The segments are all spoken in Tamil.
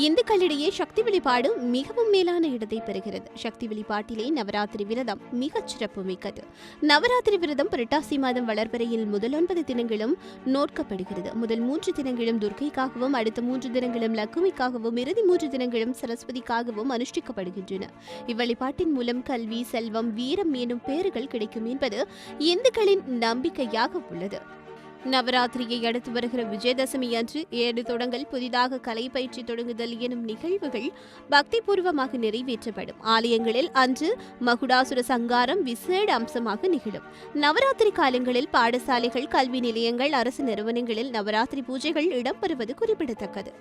இந்துக்களிடையே சக்தி வழிபாடு மிகவும் மேலான இடத்தை பெறுகிறது. சக்தி வழிபாட்டிலே நவராத்திரி விரதம் மிகச் சிறப்பு மிக்கது. நவராத்திரி விரதம் புரட்டாசி மாதம் வளர்பிறையில் முதல் 9 தினங்களும் நோட்கப்படுகிறது. முதல் 3 தினங்களும் துர்க்கைக்காகவும், அடுத்த 3 தினங்களும் லக்குமிக்காகவும், இறுதி 3 தினங்களும் சரஸ்வதிக்காகவும் அனுஷ்டிக்கப்படுகின்றன. இவ்வழிபாட்டின் மூலம் கல்வி, செல்வம், வீரம் எனும் பேறுகள் கிடைக்கும் என்பது இந்துக்களின் நம்பிக்கையாக உள்ளது. நவராத்திரியை அடுத்து வருகிற விஜயதசமி அன்று 7 தொடங்கல் புதிதாக கலை பயிற்சி தொடங்குதல் எனும் நிகழ்வுகள் பக்தி பூர்வமாக நிறைவேற்றப்படும். ஆலயங்களில் அன்று மகுடாசுர சங்காரம் விசேட அம்சமாக நிகழும். நவராத்திரி காலங்களில் பாடசாலைகள், கல்வி நிலையங்கள், அரசு நிறுவனங்களில் நவராத்திரி பூஜைகள் இடம்பெறுவது குறிப்பிடத்தக்கது.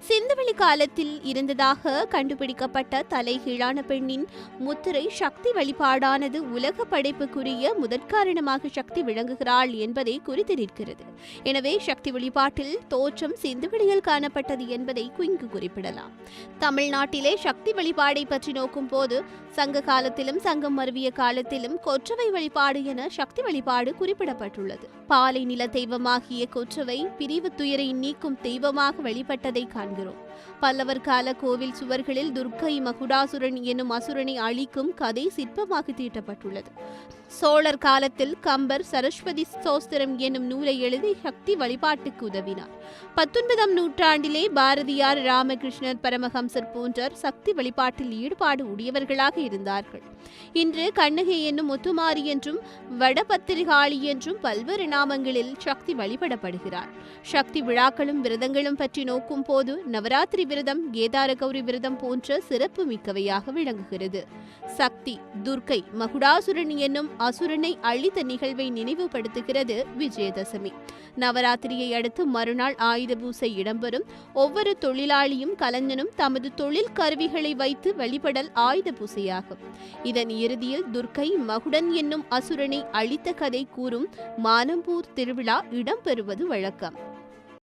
சிந்துவெளி காலத்தில் இருந்ததாக கண்டுபிடிக்கப்பட்ட தலைகீழான பெண்ணின் முத்திரை சக்தி வழிபாடானது உலக படைப்புக்குரிய முதற்காரணமாக சக்தி விளங்குகிறாள் என்பதை குறித்து நிற்கிறது. எனவே சக்தி வழிபாட்டில் தோற்றம் சிந்துவெளியில் காணப்பட்டது என்பதை இங்கு குறிப்பிடலாம். தமிழ்நாட்டிலே சக்தி வழிபாடை பற்றி நோக்கும் போது சங்க காலத்திலும் சங்கம் மருவிய காலத்திலும் கொற்றவை வழிபாடு என சக்தி வழிபாடு குறிப்பிடப்பட்டுள்ளது. பாலை நில தெய்வமாகிய கொற்றவை பிரிவு துயரை நீக்கும் தெய்வமாக வழிபட்டதை காண்கிறோம். பல்லவர் கால கோவில் சுவர்களில் துர்க்கை மகுடாசுரன் என்னும் அசுரனை அழிக்கும் கதை சிற்பமாக தீட்டப்பட்டுள்ளது. சோழர் காலத்தில் கம்பர் சரஸ்வதி ஸ்தோத்திரம் என்னும் நூலை எழுதி சக்தி வழிபாட்டுக்கு உதவினார். 19ஆம் நூற்றாண்டிலே பாரதியார், ராமகிருஷ்ணர் பரமஹம்சர் போன்றோர் சக்தி வழிபாட்டில் ஈடுபாடு உடையவர்களாக இருந்தார்கள். இன்று கண்ணகி என்னும் முத்துமாரி என்றும் வடபத்திரிகாளி என்றும் பல்வேறு நாமங்களில் சக்தி வழிபடப்படுகிறார். சக்தி விழாக்களும் விரதங்களும் பற்றி நோக்கும் போது நவராத்திரி விரதம், கேதார கௌரி விரதம் போன்ற சிறப்பு மிக்கவையாக விளங்குகிறது. சக்தி, துர்க்கை, மகுடாசுரன் என்னும் அசுரனை அழித்த நிகழ்வை நினைவுபடுத்துகிறது விஜயதசமி. நவராத்திரியை அடுத்து மறுநாள் ஆயுத பூசை இடம்பெறும். ஒவ்வொரு தொழிலாளியும் கலைஞனும் தமது தொழில் கருவிகளை வைத்து வழிபடல் ஆயுத பூசையாகும். இதன் இறுதியில் துர்க்கை மகுடன் என்னும் அசுரனை அழித்த கதை கூறும் மானம்பூர் திருவிழா இடம்பெறுவது வழக்கம்.